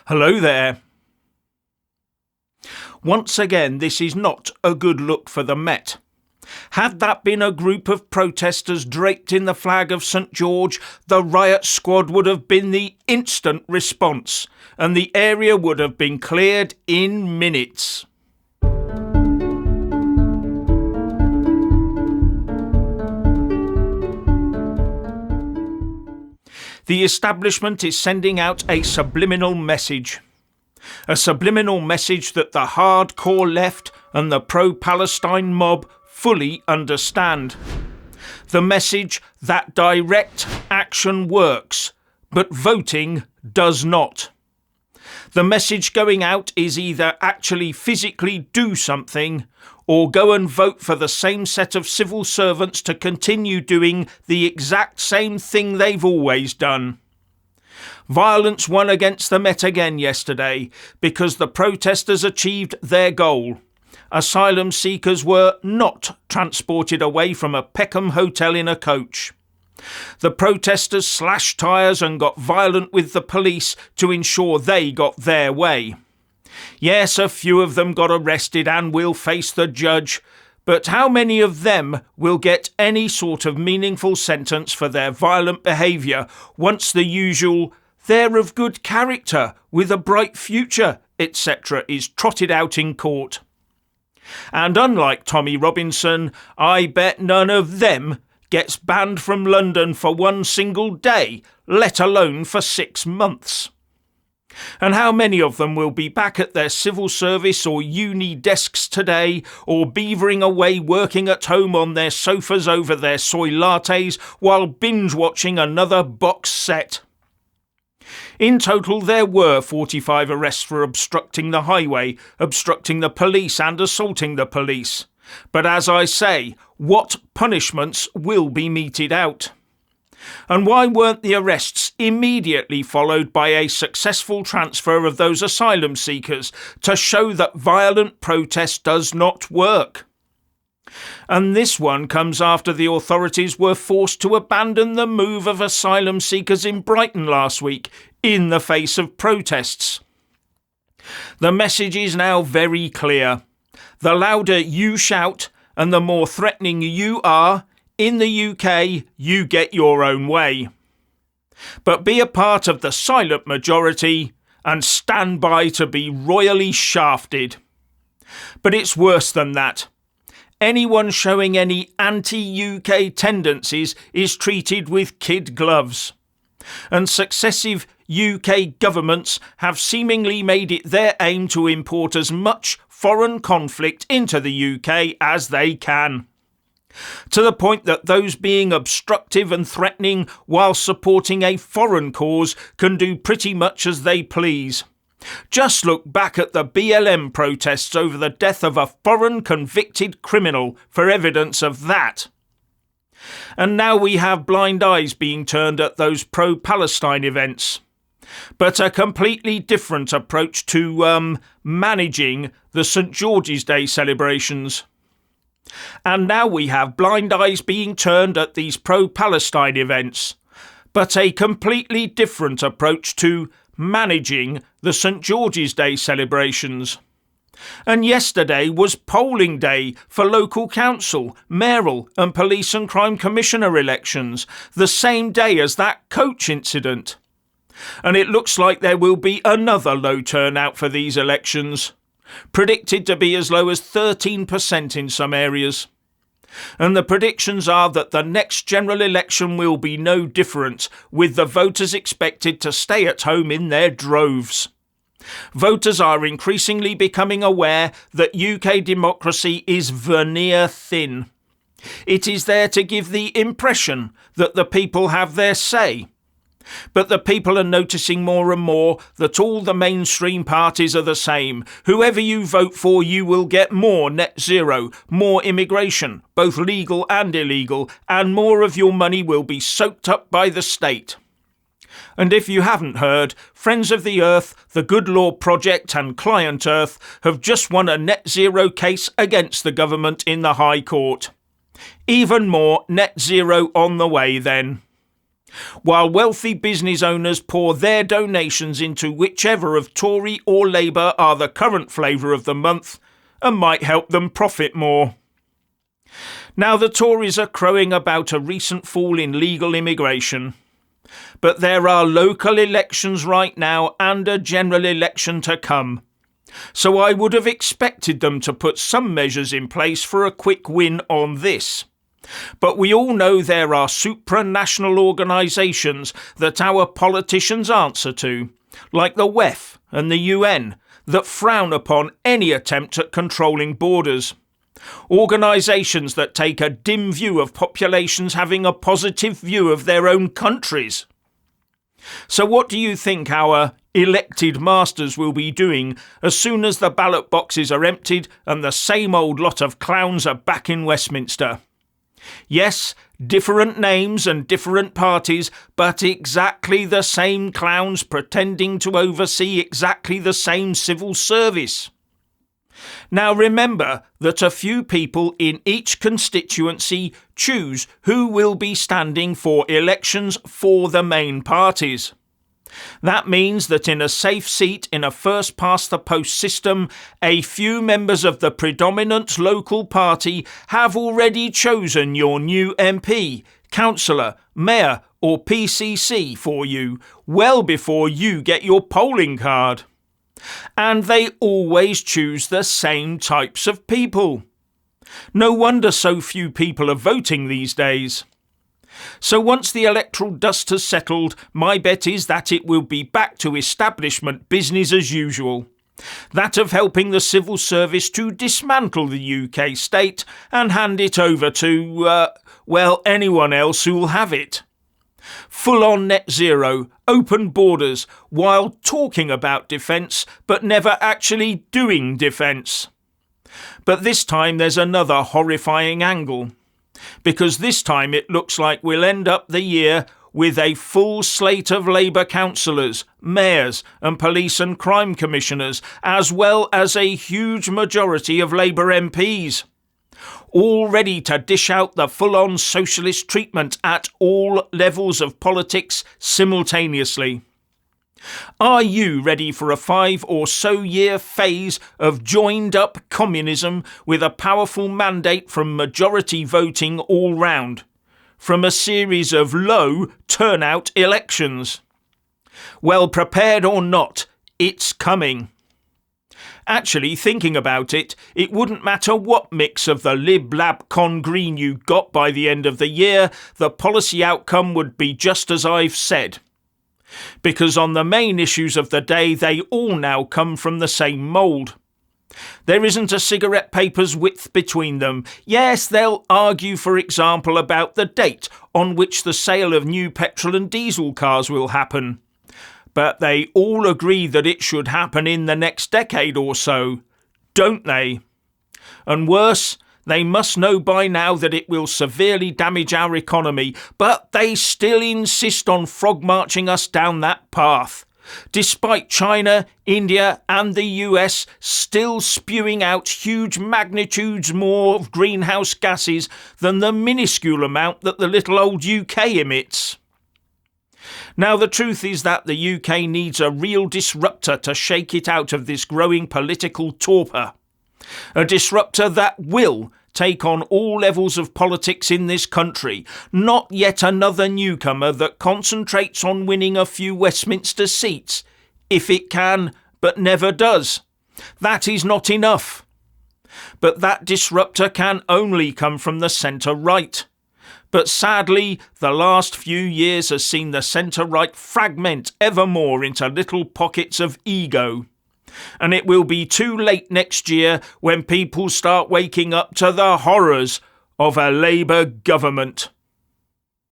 Hello there. Once again, this is not a good look for the Met. Had that been a group of protesters draped in the flag of St George, the riot squad would have been the instant response, and the area would have been cleared in minutes. The establishment is sending out a subliminal message. A subliminal message that the hardcore left and the pro-Palestine mob fully understand. The message that direct action works, but voting does not. The message going out is either actually physically do something or go and vote for the same set of civil servants to continue doing the exact same thing they've always done. Violence won against the Met again yesterday because the protesters achieved their goal. Asylum seekers were not transported away from a Peckham hotel in a coach. The protesters slashed tyres and got violent with the police to ensure they got their way. Yes, a few of them got arrested and will face the judge, but how many of them will get any sort of meaningful sentence for their violent behaviour once the usual "they're of good character, with a bright future," etc. is trotted out in court? And unlike Tommy Robinson, I bet none of them gets banned from London for one single day, let alone for 6 months. And how many of them will be back at their civil service or uni desks today, or beavering away working at home on their sofas over their soy lattes while binge-watching another box set? In total, there were 45 arrests for obstructing the highway, obstructing the police and assaulting the police. But as I say, what punishments will be meted out? And why weren't the arrests immediately followed by a successful transfer of those asylum seekers to show that violent protest does not work? And this one comes after the authorities were forced to abandon the move of asylum seekers in Brighton last week in the face of protests. The message is now very clear. The louder you shout and the more threatening you are, in the UK, you get your own way. But be a part of the silent majority and stand by to be royally shafted. But it's worse than that. Anyone showing any anti-UK tendencies is treated with kid gloves. And successive UK governments have seemingly made it their aim to import as much foreign conflict into the UK as they can. To the point that those being obstructive and threatening while supporting a foreign cause can do pretty much as they please. Just look back at the BLM protests over the death of a foreign convicted criminal for evidence of that. And now we have blind eyes being turned at those pro-Palestine events. But a completely different approach to managing the St George's Day celebrations. And now we have blind eyes being turned at these pro-Palestine events, but a completely different approach to managing the St George's Day celebrations. And yesterday was polling day for local council, mayoral and police and crime commissioner elections, the same day as that coach incident. And it looks like there will be another low turnout for these elections, predicted to be as low as 13% in some areas. And the predictions are that the next general election will be no different, with the voters expected to stay at home in their droves. Voters are increasingly becoming aware that UK democracy is veneer thin. It is there to give the impression that the people have their say. But the people are noticing more and more that all the mainstream parties are the same. Whoever you vote for, you will get more net zero, more immigration, both legal and illegal, and more of your money will be soaked up by the state. And if you haven't heard, Friends of the Earth, the Good Law Project and Client Earth have just won a net zero case against the government in the High Court. Even more net zero on the way then. while wealthy business owners pour their donations into whichever of Tory or Labour are the current flavour of the month and might help them profit more. Now, the Tories are crowing about a recent fall in legal immigration, but there are local elections right now and a general election to come, so I would have expected them to put some measures in place for a quick win on this. But we all know there are supranational organisations that our politicians answer to, like the WEF and the UN, that frown upon any attempt at controlling borders. Organisations that take a dim view of populations having a positive view of their own countries. So what do you think our elected masters will be doing as soon as the ballot boxes are emptied and the same old lot of clowns are back in Westminster? Yes, different names and different parties, but exactly the same clowns pretending to oversee exactly the same civil service. Now remember that a few people in each constituency choose who will be standing for elections for the main parties. That means that in a safe seat in a first-past-the-post system, a few members of the predominant local party have already chosen your new MP, councillor, mayor or PCC for you, well before you get your polling card. And they always choose the same types of people. No wonder so few people are voting these days. So once the electoral dust has settled, my bet is that it will be back to establishment business as usual. That of helping the civil service to dismantle the UK state and hand it over to, anyone else who'll have it. Full-on net zero, open borders, while talking about defence but never actually doing defence. But this time there's another horrifying angle. Because this time it looks like we'll end up the year with a full slate of Labour councillors, mayors and police and crime commissioners, as well as a huge majority of Labour MPs, all ready to dish out the full-on socialist treatment at all levels of politics simultaneously. Are you ready for a 5 or so year phase of joined-up communism with a powerful mandate from majority voting all round, from a series of low turnout elections? Well, prepared or not, it's coming. Actually, thinking about it, it wouldn't matter what mix of the lib-lab-con green you got by the end of the year, the policy outcome would be just as I've said. Because on the main issues of the day, they all now come from the same mould. There isn't a cigarette paper's width between them. Yes, they'll argue, for example, about the date on which the sale of new petrol and diesel cars will happen. But they all agree that it should happen in the next decade or so, don't they? And worse, they must know by now that it will severely damage our economy, but they still insist on frog-marching us down that path, despite China, India and the US still spewing out huge magnitudes more of greenhouse gases than the minuscule amount that the little old UK emits. Now, the truth is that the UK needs a real disruptor to shake it out of this growing political torpor. A disruptor that will take on all levels of politics in this country, not yet another newcomer that concentrates on winning a few Westminster seats, if it can, but never does. That is not enough. But that disruptor can only come from the centre-right. But sadly, the last few years has seen the centre-right fragment ever more into little pockets of ego. And it will be too late next year when people start waking up to the horrors of a Labour government.